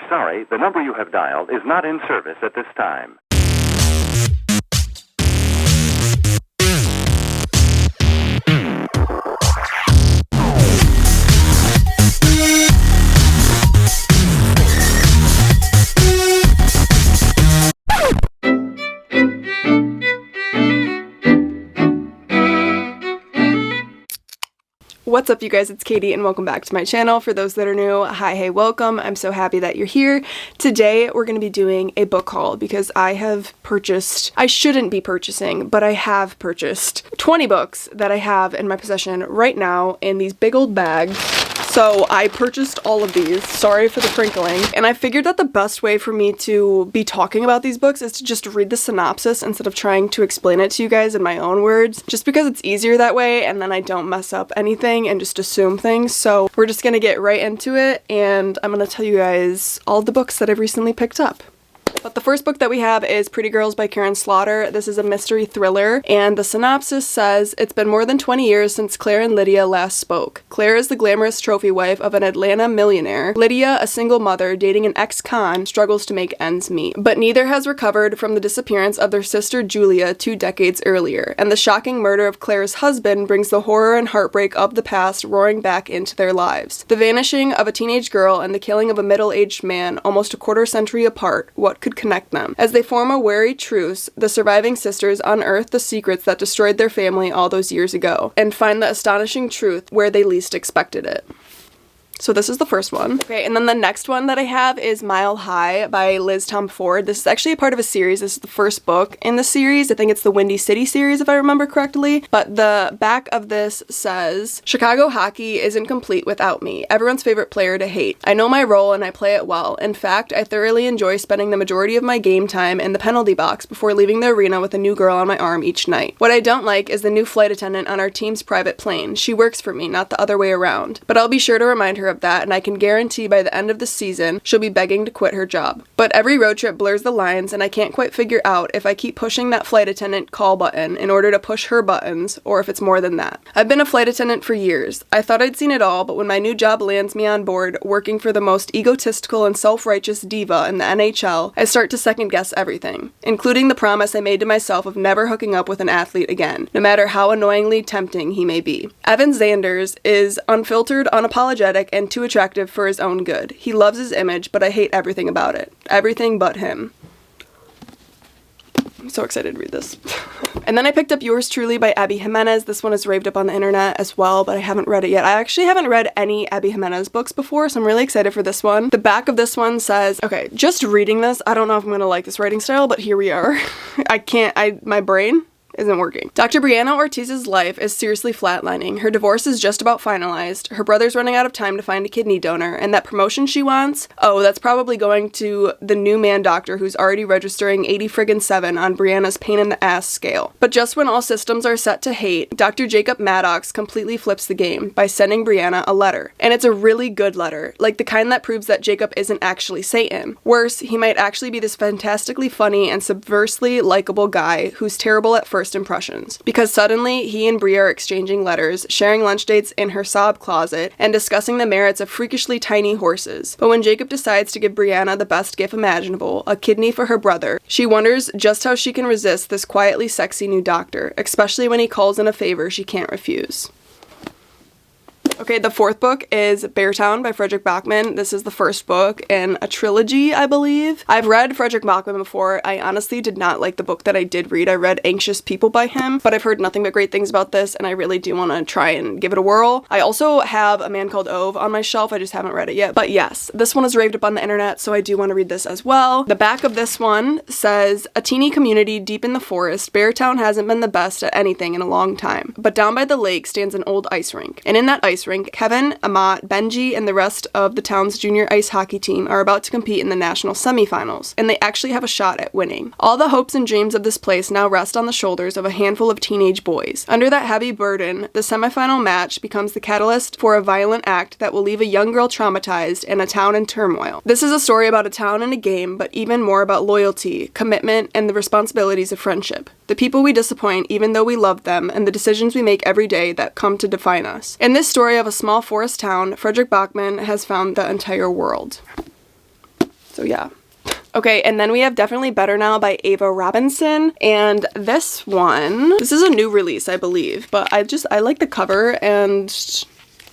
sorry, the number you have dialed is not in service at this time. What's up, you guys? It's Katie and welcome back to my channel. For those that are new, hi, hey, welcome. I'm so happy that you're here. Today we're going to be doing a book haul because I shouldn't be purchasing, but I have purchased 20 books that I have in my possession right now in these big old bags. So I purchased all of these, sorry for the crinkling, and I figured that the best way for me to be talking about these books is to just read the synopsis instead of trying to explain it to you guys in my own words, just because it's easier that way and then I don't mess up anything and just assume things. So we're just gonna get right into it and I'm gonna tell you guys all the books that I've recently picked up. But the first book that we have is Pretty Girls by Karen Slaughter. This is a mystery thriller, and the synopsis says, it's been more than 20 years since Claire and Lydia last spoke. Claire is the glamorous trophy wife of an Atlanta millionaire. Lydia, a single mother dating an ex-con, struggles to make ends meet. But neither has recovered from the disappearance of their sister Julia 2 decades earlier, and the shocking murder of Claire's husband brings the horror and heartbreak of the past roaring back into their lives. The vanishing of a teenage girl and the killing of a middle-aged man almost a quarter century apart, what could connect them? As they form a wary truce, the surviving sisters unearth the secrets that destroyed their family all those years ago, and find the astonishing truth where they least expected it. So this is the first one. Okay, and then the next one that I have is Mile High by Liz Tom Ford. This is actually a part of a series. This is the first book in the series. I think it's the Windy City series, if I remember correctly. But the back of this says, Chicago hockey isn't complete without me, everyone's favorite player to hate. I know my role and I play it well. In fact, I thoroughly enjoy spending the majority of my game time in the penalty box before leaving the arena with a new girl on my arm each night. What I don't like is the new flight attendant on our team's private plane. She works for me, not the other way around. But I'll be sure to remind her of that, and I can guarantee by the end of the season she'll be begging to quit her job. But every road trip blurs the lines, and I can't quite figure out if I keep pushing that flight attendant call button in order to push her buttons, or if it's more than that. I've been a flight attendant for years. I thought I'd seen it all, but when my new job lands me on board working for the most egotistical and self-righteous diva in the NHL, I start to second guess everything, including the promise I made to myself of never hooking up with an athlete again, no matter how annoyingly tempting he may be. Evan Zanders is unfiltered, unapologetic, and too attractive for his own good. He loves his image, but I hate everything about it. Everything but him. I'm so excited to read this. And then I picked up Yours Truly by Abby Jimenez. This one is raved up on the internet as well, but I haven't read it yet. I actually haven't read any Abby Jimenez books before, so I'm really excited for this one. The back of this one says, okay, just reading this, I don't know if I'm gonna like this writing style, but here we are. My brain isn't working. Dr. Brianna Ortiz's life is seriously flatlining. Her divorce is just about finalized. Her brother's running out of time to find a kidney donor, and that promotion she wants, oh, that's probably going to the new man doctor who's already registering 80-7 on Brianna's pain in the ass scale. But just when all systems are set to hate, Dr. Jacob Maddox completely flips the game by sending Brianna a letter. And it's a really good letter, like the kind that proves that Jacob isn't actually Satan. Worse, he might actually be this fantastically funny and subversively likable guy who's terrible at first impressions, because suddenly he and Bria are exchanging letters, sharing lunch dates in her sob closet, and discussing the merits of freakishly tiny horses. But when Jacob decides to give Brianna the best gift imaginable, a kidney for her brother, she wonders just how she can resist this quietly sexy new doctor, especially when he calls in a favor she can't refuse. Okay, the fourth book is Beartown by Frederick Bachman. This is the first book in a trilogy, I believe. I've read Frederick Bachman before. I honestly did not like the book that I did read. I read Anxious People by him, but I've heard nothing but great things about this, and I really do want to try and give it a whirl. I also have A Man Called Ove on my shelf. I just haven't read it yet. But yes, this one is raved up on the internet, so I do want to read this as well. The back of this one says, a teeny community deep in the forest, Beartown hasn't been the best at anything in a long time. But down by the lake stands an old ice rink, and in that ice rink, Kevin, Amat, Benji, and the rest of the town's junior ice hockey team are about to compete in the national semifinals, and they actually have a shot at winning. All the hopes and dreams of this place now rest on the shoulders of a handful of teenage boys. Under that heavy burden, the semifinal match becomes the catalyst for a violent act that will leave a young girl traumatized and a town in turmoil. This is a story about a town and a game, but even more about loyalty, commitment, and the responsibilities of friendship. The people we disappoint even though we love them, and the decisions we make every day that come to define us. In this story of a small forest town, Frederick Bachman has found the entire world. So yeah. Okay, and then we have Definitely Better Now by Ava Robinson, and this is a new release, I believe, but I like the cover, and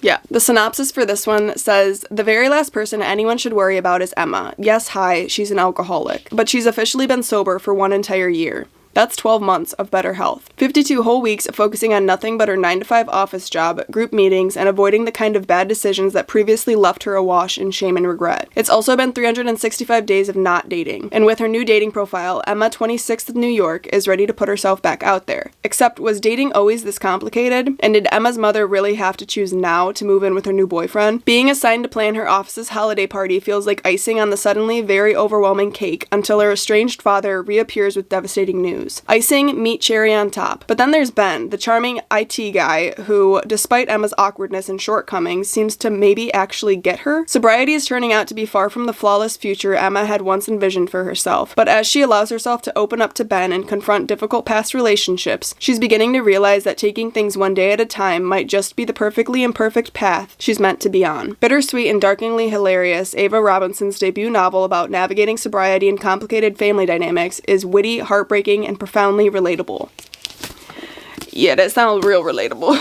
yeah. The synopsis for this one says, the very last person anyone should worry about is Emma. Yes, hi, she's an alcoholic, but she's officially been sober for 1 entire year. That's 12 months of better health. 52 whole weeks focusing on nothing but her 9-to-5 office job, group meetings, and avoiding the kind of bad decisions that previously left her awash in shame and regret. It's also been 365 days of not dating. And with her new dating profile, Emma, 26th of New York, is ready to put herself back out there. Except, was dating always this complicated? And did Emma's mother really have to choose now to move in with her new boyfriend? Being assigned to plan her office's holiday party feels like icing on the suddenly very overwhelming cake until her estranged father reappears with devastating news. Icing, meat cherry on top. But then there's Ben, the charming IT guy who, despite Emma's awkwardness and shortcomings, seems to maybe actually get her. Sobriety is turning out to be far from the flawless future Emma had once envisioned for herself. But as she allows herself to open up to Ben and confront difficult past relationships, she's beginning to realize that taking things one day at a time might just be the perfectly imperfect path she's meant to be on. Bittersweet and darkingly hilarious, Ava Robinson's debut novel about navigating sobriety and complicated family dynamics is witty, heartbreaking, and profoundly relatable. Yeah, that sounds real relatable.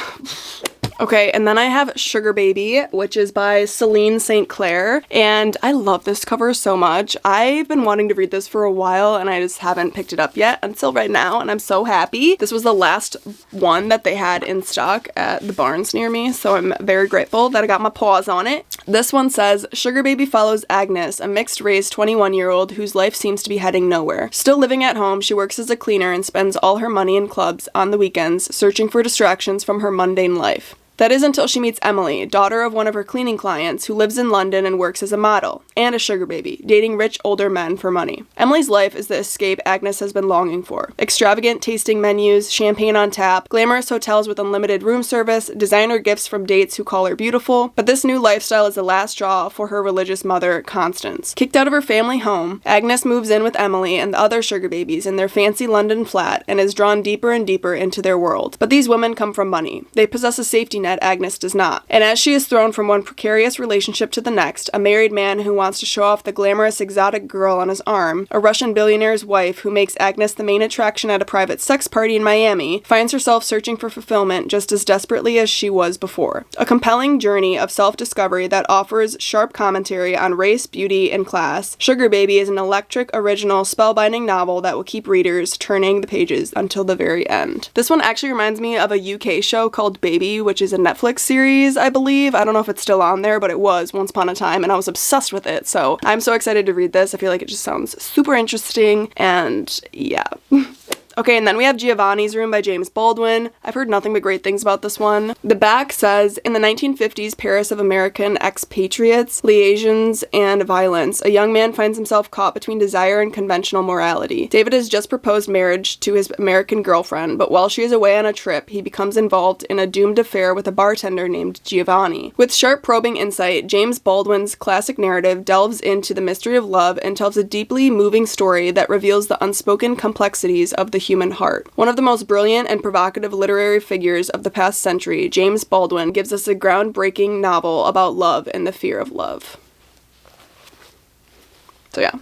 Okay, and then I have Sugar Baby, which is by Celine St. Clair, and I love this cover so much. I've been wanting to read this for a while, and I just haven't picked it up yet until right now, and I'm so happy. This was the last one that they had in stock at the Barnes near me, so I'm very grateful that I got my paws on it. This one says, Sugar Baby follows Agnes, a mixed-race 21-year-old whose life seems to be heading nowhere. Still living at home, she works as a cleaner and spends all her money in clubs on the weekends, searching for distractions from her mundane life. That is until she meets Emily, daughter of one of her cleaning clients who lives in London and works as a model, and a sugar baby, dating rich older men for money. Emily's life is the escape Agnes has been longing for. Extravagant tasting menus, champagne on tap, glamorous hotels with unlimited room service, designer gifts from dates who call her beautiful, but this new lifestyle is the last straw for her religious mother, Constance. Kicked out of her family home, Agnes moves in with Emily and the other sugar babies in their fancy London flat and is drawn deeper and deeper into their world. But these women come from money. They possess a safety net Agnes does not. And as she is thrown from one precarious relationship to the next, a married man who wants to show off the glamorous exotic girl on his arm, a Russian billionaire's wife who makes Agnes the main attraction at a private sex party in Miami, finds herself searching for fulfillment just as desperately as she was before. A compelling journey of self-discovery that offers sharp commentary on race, beauty, and class, Sugar Baby is an electric, original, spellbinding novel that will keep readers turning the pages until the very end. This one actually reminds me of a UK show called Baby, which is a Netflix series, I believe. I don't know if it's still on there, but it was once upon a time, and I was obsessed with it, so I'm so excited to read this. I feel like it just sounds super interesting, and yeah. Okay, and then we have Giovanni's Room by James Baldwin. I've heard nothing but great things about this one. The back says, in the 1950s Paris of American expatriates, liaisons, and violence, a young man finds himself caught between desire and conventional morality. David has just proposed marriage to his American girlfriend, but while she is away on a trip, he becomes involved in a doomed affair with a bartender named Giovanni. With sharp probing insight, James Baldwin's classic narrative delves into the mystery of love and tells a deeply moving story that reveals the unspoken complexities of the human heart. One of the most brilliant and provocative literary figures of the past century, James Baldwin gives us a groundbreaking novel about love and the fear of love. So yeah,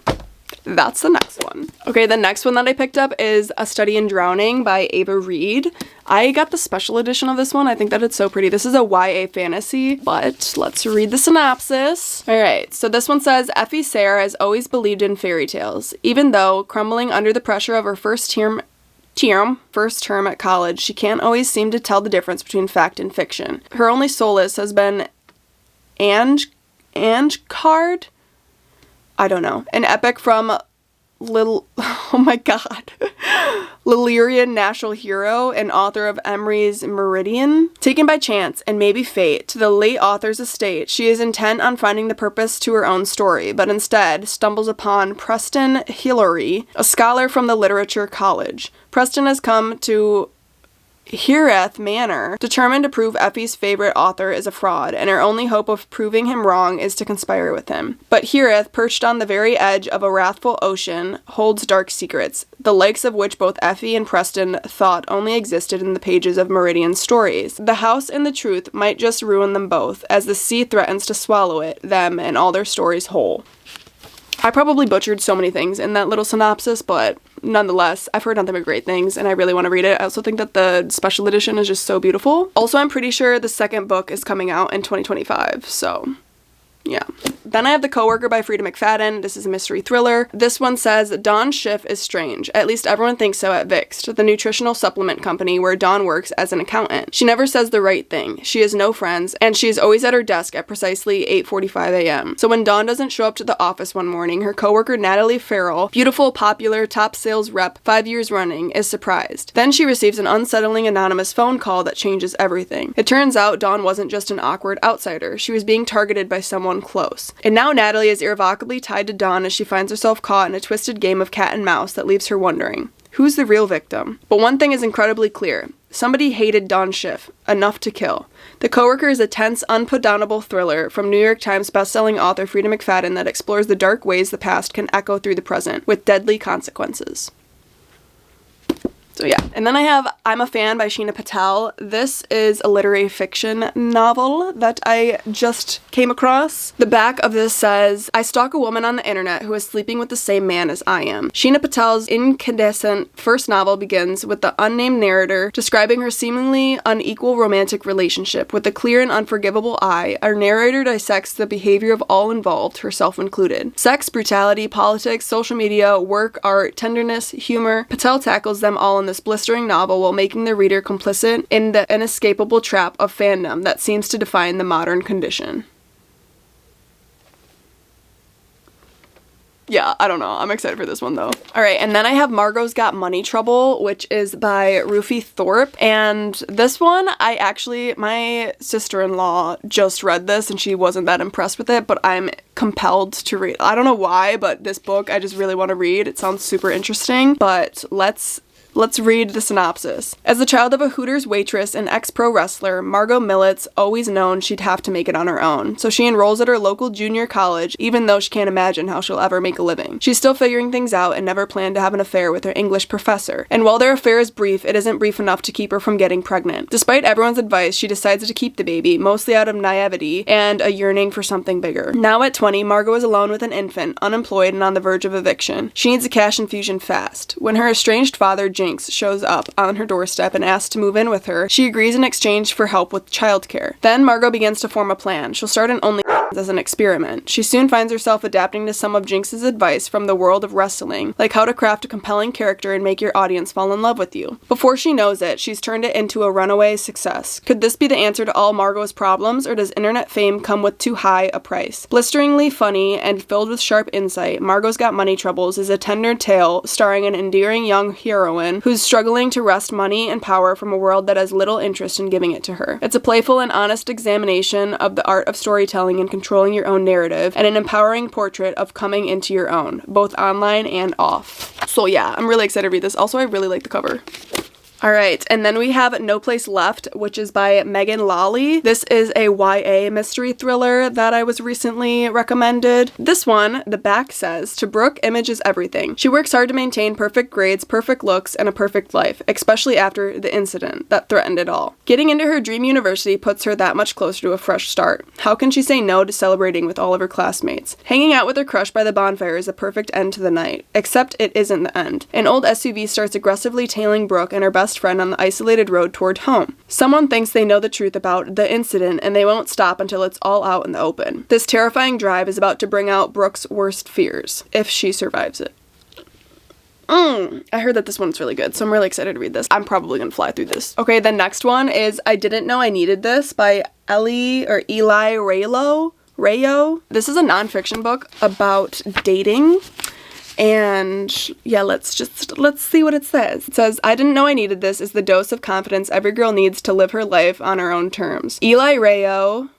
that's the next one. Okay, the next one that I picked up is A Study in Drowning by Ava Reed. I got the special edition of this one. I think that it's so pretty. This is a YA fantasy, but let's read the synopsis. Alright, so this one says, Effie Sayre has always believed in fairy tales. Even though, crumbling under the pressure of her first term at college, she can't always seem to tell the difference between fact and fiction. Her only solace has been Card? I don't know. An epic from Lilirian national hero and author of Emery's Meridian. Taken by chance, and maybe fate, to the late author's estate, she is intent on finding the purpose to her own story, but instead stumbles upon Preston Hillary, a scholar from the Literature College. Preston has come to Heareth Manor, determined to prove Effie's favorite author is a fraud, and her only hope of proving him wrong is to conspire with him. But Heareth, perched on the very edge of a wrathful ocean, holds dark secrets, the likes of which both Effie and Preston thought only existed in the pages of Meridian's stories. The house and the truth might just ruin them both, as the sea threatens to swallow them and all their stories whole. I probably butchered so many things in that little synopsis, but nonetheless, I've heard nothing but great things and I really want to read it. I also think that the special edition is just so beautiful. Also, I'm pretty sure the second book is coming out in 2025, so yeah. Then I have The Coworker by Frida McFadden. This is a mystery thriller. This one says, Dawn's Schiff is strange. At least everyone thinks so at Vixt, the nutritional supplement company where Dawn works as an accountant. She never says the right thing. She has no friends, and she is always at her desk at precisely 8:45 a.m. So when Dawn doesn't show up to the office one morning, her coworker Natalie Farrell, beautiful, popular, top sales rep 5 years running, is surprised. Then she receives an unsettling anonymous phone call that changes everything. It turns out Dawn wasn't just an awkward outsider. She was being targeted by someone close. And now Natalie is irrevocably tied to Dawn as she finds herself caught in a twisted game of cat and mouse that leaves her wondering, who's the real victim? But one thing is incredibly clear. Somebody hated Dawn Schiff, enough to kill. The Coworker is a tense, unputdownable thriller from New York Times bestselling author Frida McFadden that explores the dark ways the past can echo through the present, with deadly consequences. So yeah, and then I have I'm a Fan by Sheena Patel. This is a literary fiction novel that I just came across. The back of this says, I stalk a woman on the internet who is sleeping with the same man as I am. Sheena Patel's incandescent first novel begins with the unnamed narrator describing her seemingly unequal romantic relationship. With a clear and unforgivable eye, our narrator dissects the behavior of all involved, herself included. Sex, brutality, politics, social media, work, art, tenderness, humor. Patel tackles them all in this blistering novel while making the reader complicit in the inescapable trap of fandom that seems to define the modern condition. Yeah, I don't know. I'm excited for this one though. Alright, and then I have Margot's Got Money Trouble, which is by Rufi Thorpe. And this one, my sister-in-law just read this and she wasn't that impressed with it, but I'm compelled to read. I don't know why, but this book I just really want to read. It sounds super interesting, but let's read the synopsis. As the child of a Hooters waitress and ex-pro wrestler, Margot Millet's always known she'd have to make it on her own, so she enrolls at her local junior college even though she can't imagine how she'll ever make a living. She's still figuring things out and never planned to have an affair with her English professor, and while their affair is brief, it isn't brief enough to keep her from getting pregnant. Despite everyone's advice, she decides to keep the baby, mostly out of naivety and a yearning for something bigger. Now at 20, Margot is alone with an infant, unemployed and on the verge of eviction. She needs a cash infusion fast. When her estranged father, Jinx, shows up on her doorstep and asks to move in with her, she agrees in exchange for help with childcare. Then Margot begins to form a plan. She'll start an OnlyFans as an experiment. She soon finds herself adapting to some of Jinx's advice from the world of wrestling, like how to craft a compelling character and make your audience fall in love with you. Before she knows it, she's turned it into a runaway success. Could this be the answer to all Margot's problems, or does internet fame come with too high a price? Blisteringly funny and filled with sharp insight, Margot's Got Money Troubles is a tender tale starring an endearing young heroine who's struggling to wrest money and power from a world that has little interest in giving it to her. It's a playful and honest examination of the art of storytelling and controlling your own narrative, and an empowering portrait of coming into your own, both online and off. So yeah, I'm really excited to read this. Also, I really like the cover. Alright, and then we have No Place Left, which is by Megan Lawley. This is a YA mystery thriller that I was recently recommended. This one, the back says, to Brooke, image is everything. She works hard to maintain perfect grades, perfect looks, and a perfect life, especially after the incident that threatened it all. Getting into her dream university puts her that much closer to a fresh start. How can she say no to celebrating with all of her classmates? Hanging out with her crush by the bonfire is a perfect end to the night, except it isn't the end. An old SUV starts aggressively tailing Brooke and her best friend on the isolated road toward home. Someone thinks they know the truth about the incident and they won't stop until it's all out in the open. This terrifying drive is about to bring out Brooke's worst fears, if she survives it. I heard that this one's really good, so I'm really excited to read this. I'm probably gonna fly through this. Okay, the next one is I Didn't Know I Needed This by Eli Rayo. This is a nonfiction book about dating. And yeah, let's see what it says. It says, I didn't know I needed this is the dose of confidence every girl needs to live her life on her own terms. Eli Rayo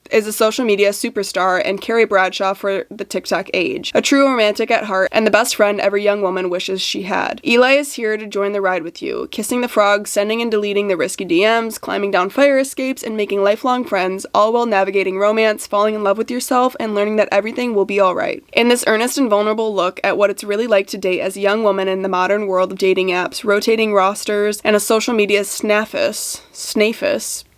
is a social media superstar and Carrie Bradshaw for the TikTok age. A true romantic at heart and the best friend every young woman wishes she had. Eli is here to join the ride with you, kissing the frogs, sending and deleting the risky DMs, climbing down fire escapes, and making lifelong friends, all while navigating romance, falling in love with yourself, and learning that everything will be alright. In this earnest and vulnerable look at what it's really like to date as a young woman in the modern world of dating apps, rotating rosters, and a social media snaffus,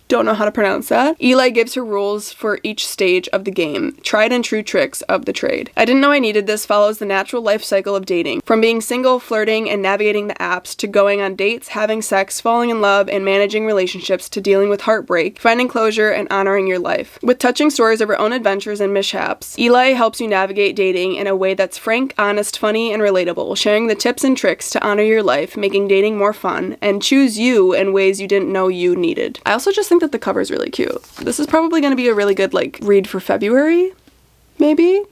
don't know how to pronounce that. Eli gives her rules for each stage of the game, tried and true tricks of the trade. I Didn't Know I Needed This follows the natural life cycle of dating, from being single, flirting, and navigating the apps, to going on dates, having sex, falling in love, and managing relationships, to dealing with heartbreak, finding closure, and honoring your life. With touching stories of her own adventures and mishaps, Eli helps you navigate dating in a way that's frank, honest, funny, and relatable, sharing the tips and tricks to honor your life, making dating more fun, and choose you in ways you didn't know you needed. I also just think that the cover is really cute. This is probably going to be a really good read for February, maybe?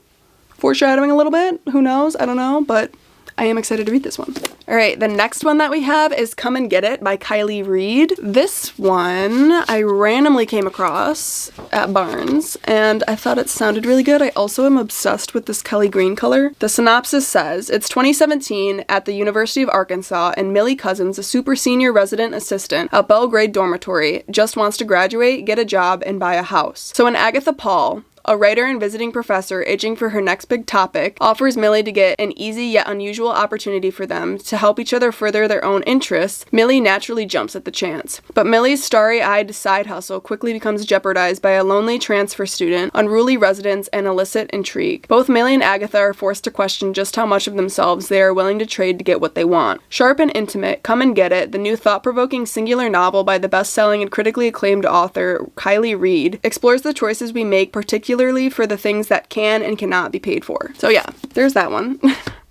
Foreshadowing a little bit? Who knows? I don't know, but I am excited to read this one. All right, the next one that we have is Come and Get It by Kylie Reed. This one I randomly came across at Barnes, and I thought it sounded really good. I also am obsessed with this Kelly green color. The synopsis says, it's 2017 at the University of Arkansas, and Millie Cousins, a super senior resident assistant at Belgrade Dormitory, just wants to graduate, get a job, and buy a house. So when Agatha Paul, a writer and visiting professor itching for her next big topic, offers Millie to get an easy yet unusual opportunity for them to help each other further their own interests, Millie naturally jumps at the chance. But Millie's starry-eyed side hustle quickly becomes jeopardized by a lonely transfer student, unruly residents, and illicit intrigue. Both Millie and Agatha are forced to question just how much of themselves they are willing to trade to get what they want. Sharp and intimate, Come and Get It, the new thought-provoking singular novel by the best-selling and critically acclaimed author Kylie Reed, explores the choices we make, particularly for the things that can and cannot be paid for. So yeah, there's that one.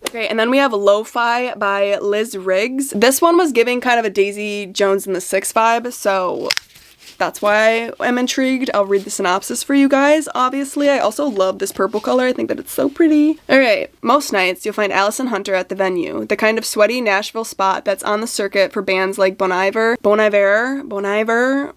Okay, and then we have Lo-Fi by Liz Riggs. This one was giving kind of a Daisy Jones and the Six vibe, so that's why I'm intrigued. I'll read the synopsis for you guys, obviously. I also love this purple color. I think that it's so pretty. Alright, most nights you'll find Allison Hunter at the venue, the kind of sweaty Nashville spot that's on the circuit for bands like Bon Iver,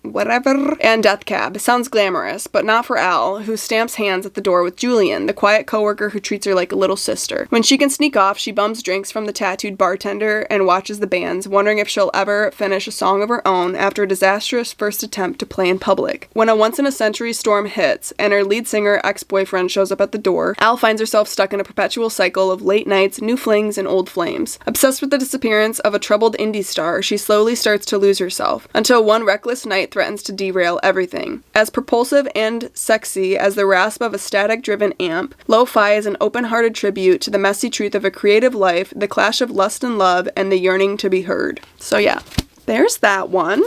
whatever, and Death Cab. Sounds glamorous, but not for Al, who stamps hands at the door with Julian, the quiet coworker who treats her like a little sister. When she can sneak off, she bums drinks from the tattooed bartender and watches the bands, wondering if she'll ever finish a song of her own after a disastrous first attempt to play in public. When a once-in-a-century storm hits, and her lead singer ex-boyfriend shows up at the door, Al finds herself stuck in a perpetual cycle of late nights, new flings, and old flames. Obsessed with the disappearance of a troubled indie star, she slowly starts to lose herself, until one reckless night threatens to derail everything. As propulsive and sexy as the rasp of a static-driven amp, Lo-Fi is an open-hearted tribute to the messy truth of a creative life, the clash of lust and love, and the yearning to be heard. So yeah, there's that one.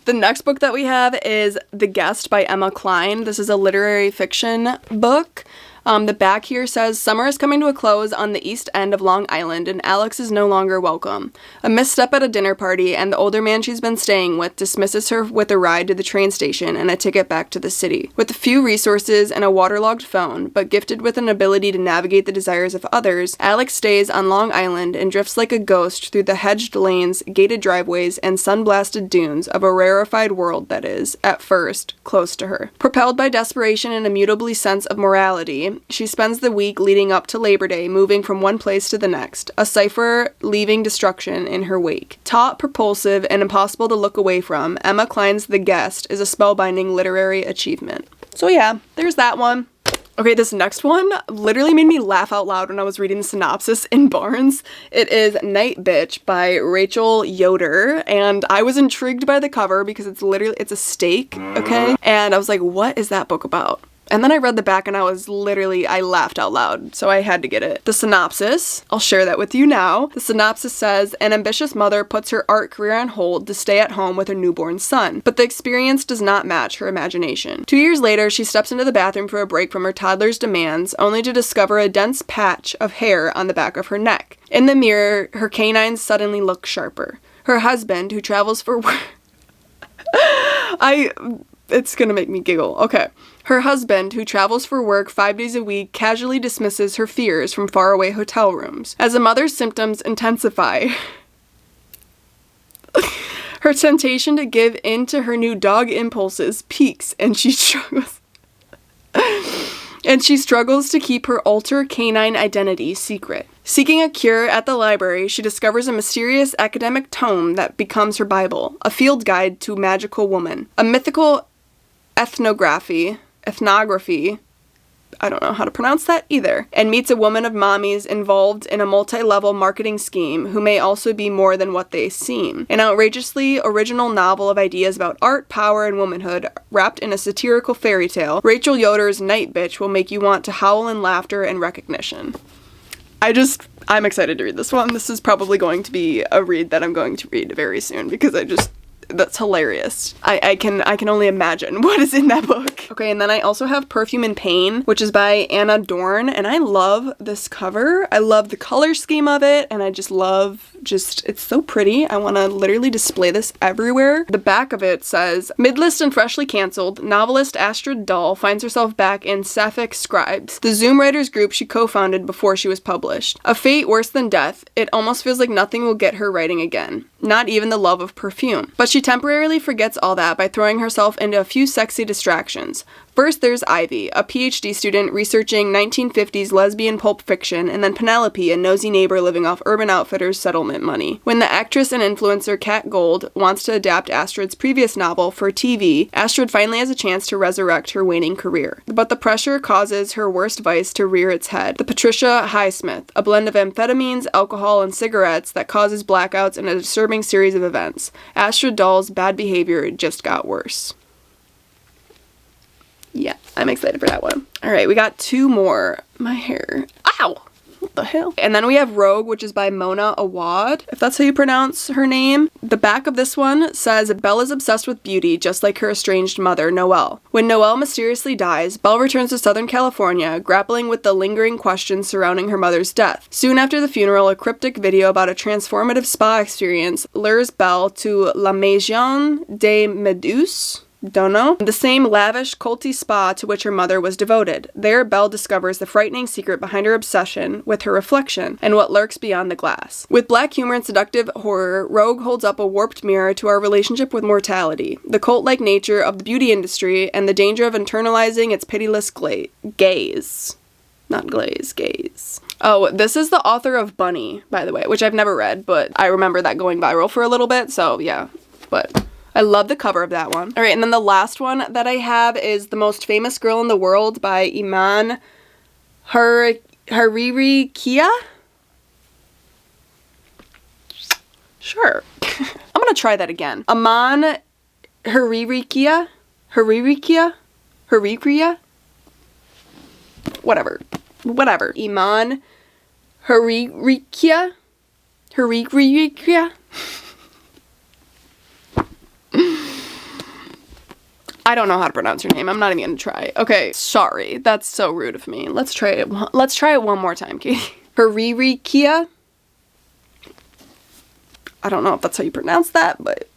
The next book that we have is The Guest by Emma Cline. This is a literary fiction book. The back here says, summer is coming to a close on the east end of Long Island, and Alex is no longer welcome. A misstep at a dinner party, and the older man she's been staying with dismisses her with a ride to the train station and a ticket back to the city. With few resources and a waterlogged phone, but gifted with an ability to navigate the desires of others, Alex stays on Long Island and drifts like a ghost through the hedged lanes, gated driveways, and sun-blasted dunes of a rarefied world that is, at first, close to her. Propelled by desperation and immutably sense of morality, she spends the week leading up to Labor Day moving from one place to the next, a cipher leaving destruction in her wake. Taut, propulsive, and impossible to look away from, Emma Cline's The Guest is a spellbinding literary achievement. So yeah, there's that one. Okay, this next one literally made me laugh out loud when I was reading the synopsis in Barnes. It is Night Bitch by Rachel Yoder, and I was intrigued by the cover because it's a steak, okay? And I was like, what is that book about? And then I read the back and I laughed out loud, so I had to get it. The synopsis, I'll share that with you now. The synopsis says, an ambitious mother puts her art career on hold to stay at home with her newborn son, but the experience does not match her imagination. 2 years later, she steps into the bathroom for a break from her toddler's demands, only to discover a dense patch of hair on the back of her neck. In the mirror, her canines suddenly look sharper. Her husband, who travels for work... It's gonna make me giggle. Okay. Her husband, who travels for work 5 days a week, casually dismisses her fears from faraway hotel rooms. As the mother's symptoms intensify, her temptation to give in to her new dog impulses peaks, and she struggles to keep her alter canine identity secret. Seeking a cure at the library, she discovers a mysterious academic tome that becomes her Bible, a field guide to magical woman, a mythical ethnography, I don't know how to pronounce that either, and meets a woman of mommies involved in a multi-level marketing scheme who may also be more than what they seem. An outrageously original novel of ideas about art, power, and womanhood wrapped in a satirical fairy tale, Rachel Yoder's Night Bitch will make you want to howl in laughter and recognition. I'm excited to read this one. This is probably going to be a read that I'm going to read very soon because that's hilarious. I can only imagine what is in that book. Okay, and then I also have Perfume and Pain, which is by Anna Dorn, and I love this cover. I love the color scheme of it, and I just love, it's so pretty. I want to literally display this everywhere. The back of it says, midlist and freshly canceled, novelist Astrid Dahl finds herself back in Sapphic Scribes, the Zoom writers group she co-founded before she was published. A fate worse than death, it almost feels like nothing will get her writing again. Not even the love of perfume. But she temporarily forgets all that by throwing herself into a few sexy distractions. First, there's Ivy, a PhD student researching 1950s lesbian pulp fiction, and then Penelope, a nosy neighbor living off Urban Outfitters settlement money. When the actress and influencer Kat Gold wants to adapt Astrid's previous novel for TV, Astrid finally has a chance to resurrect her waning career. But the pressure causes her worst vice to rear its head. The Patricia Highsmith, a blend of amphetamines, alcohol, and cigarettes that causes blackouts in a disturbing series of events. Astrid Dahl's bad behavior just got worse. Yeah, I'm excited for that one. All right, we got two more. My hair. Ow! What the hell? And then we have Rogue, which is by Mona Awad, if that's how you pronounce her name. The back of this one says, Belle is obsessed with beauty, just like her estranged mother, Noelle. When Noelle mysteriously dies, Belle returns to Southern California, grappling with the lingering questions surrounding her mother's death. Soon after the funeral, a cryptic video about a transformative spa experience lures Belle to La Maison des Méduses. Don't know. The same lavish, culty spa to which her mother was devoted. There, Belle discovers the frightening secret behind her obsession with her reflection and what lurks beyond the glass. With black humor and seductive horror, Rogue holds up a warped mirror to our relationship with mortality, the cult-like nature of the beauty industry, and the danger of internalizing its pitiless gaze. Not glaze, gaze. Oh, this is the author of Bunny, by the way, which I've never read, but I remember that going viral for a little bit, so yeah. But I love the cover of that one. All right, and then the last one that I have is The Most Famous Girl in the World by Iman Hariri Kia. Sure. I'm gonna try that again. Iman Hariri Kia? Whatever. Iman Hariri Kia? I don't know how to pronounce her name. I'm not even gonna try. Okay, sorry. That's so rude of me. Let's try it one more time, Katie. Hariri Kia. I don't know if that's how you pronounce that, but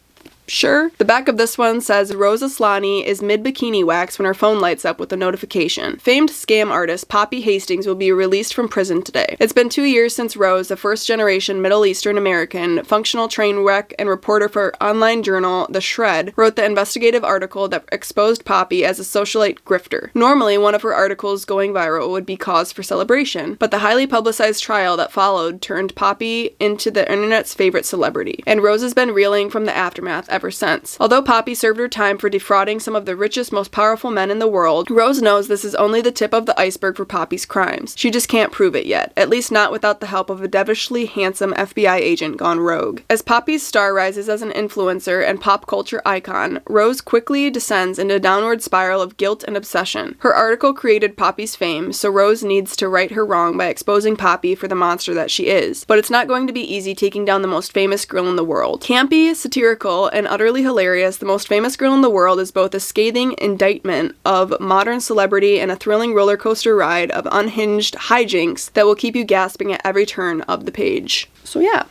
sure. The back of this one says, Rose Aslani is mid-bikini wax when her phone lights up with a notification. Famed scam artist Poppy Hastings will be released from prison today. It's been 2 years since Rose, a first-generation Middle Eastern American, functional train wreck and reporter for online journal The Shred, wrote the investigative article that exposed Poppy as a socialite grifter. Normally, one of her articles going viral would be cause for celebration, but the highly publicized trial that followed turned Poppy into the internet's favorite celebrity, and Rose has been reeling from the aftermath ever since. Although Poppy served her time for defrauding some of the richest, most powerful men in the world, Rose knows this is only the tip of the iceberg for Poppy's crimes. She just can't prove it yet, at least not without the help of a devilishly handsome FBI agent gone rogue. As Poppy's star rises as an influencer and pop culture icon, Rose quickly descends into a downward spiral of guilt and obsession. Her article created Poppy's fame, so Rose needs to right her wrong by exposing Poppy for the monster that she is. But it's not going to be easy taking down the most famous girl in the world. Campy, satirical, and utterly hilarious, The Most Famous Girl in the World is both a scathing indictment of modern celebrity and a thrilling roller coaster ride of unhinged hijinks that will keep you gasping at every turn of the page. So yeah.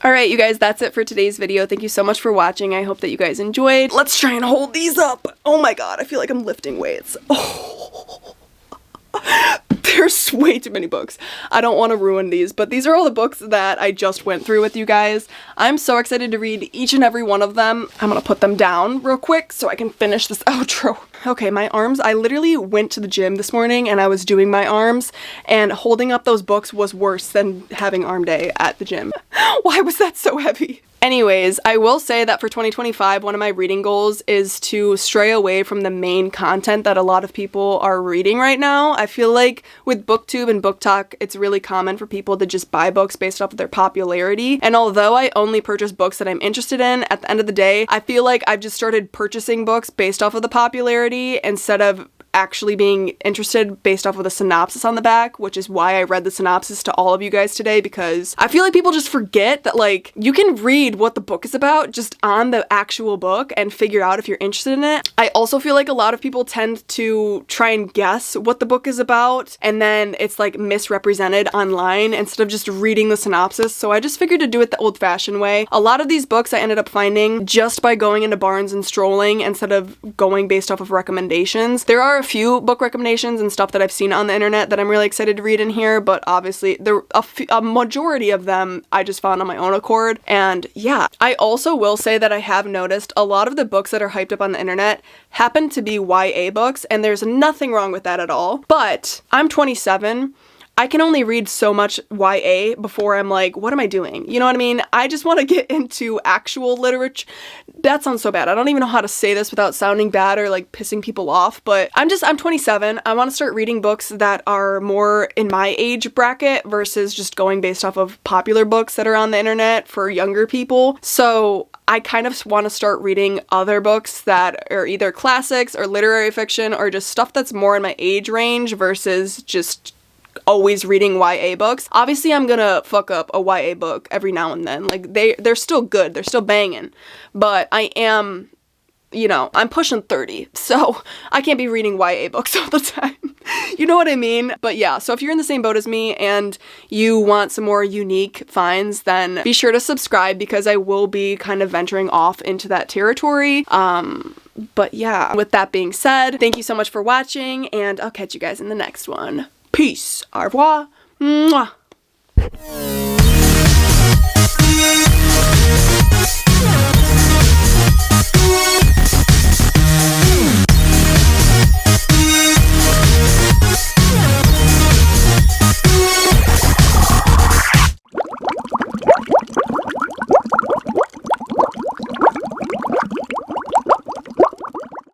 Alright, you guys, that's it for today's video. Thank you so much for watching. I hope that you guys enjoyed. Let's try and hold these up. Oh my god, I feel like I'm lifting weights. Oh. There's way too many books. I don't want to ruin these, but these are all the books that I just went through with you guys. I'm so excited to read each and every one of them. I'm gonna put them down real quick so I can finish this outro. Okay, my arms, I literally went to the gym this morning and I was doing my arms, and holding up those books was worse than having arm day at the gym. Why was that so heavy? Anyways, I will say that for 2025, one of my reading goals is to stray away from the main content that a lot of people are reading right now. I feel like with BookTube and BookTok, it's really common for people to just buy books based off of their popularity. And although I only purchase books that I'm interested in, at the end of the day, I feel like I've just started purchasing books based off of the popularity instead of actually being interested based off of the synopsis on the back, which is why I read the synopsis to all of you guys today, because I feel like people just forget that, like, you can read what the book is about just on the actual book and figure out if you're interested in it. I also feel like a lot of people tend to try and guess what the book is about, and then it's like misrepresented online instead of just reading the synopsis. So I just figured to do it the old-fashioned way. A lot of these books I ended up finding just by going into Barnes and strolling instead of going based off of recommendations. There are a few book recommendations and stuff that I've seen on the internet that I'm really excited to read in here, but obviously a majority of them I just found on my own accord. And yeah, I also will say that I have noticed a lot of the books that are hyped up on the internet happen to be YA books, and there's nothing wrong with that at all. But I'm 27. I can only read so much YA before I'm like, what am I doing? You know what I mean? I just want to get into actual literature. That sounds so bad. I don't even know how to say this without sounding bad or like pissing people off, but I'm 27. I want to start reading books that are more in my age bracket versus just going based off of popular books that are on the internet for younger people. So I kind of want to start reading other books that are either classics or literary fiction or just stuff that's more in my age range versus just always reading YA books. Obviously, I'm gonna fuck up a YA book every now and then. Like, they're still good. They're still banging. But I am, you know, I'm pushing 30, so I can't be reading YA books all the time. You know what I mean? But yeah, so if you're in the same boat as me and you want some more unique finds, then be sure to subscribe because I will be kind of venturing off into that territory. But yeah, with that being said, thank you so much for watching, and I'll catch you guys in the next one. Peace. Au revoir. Mwah.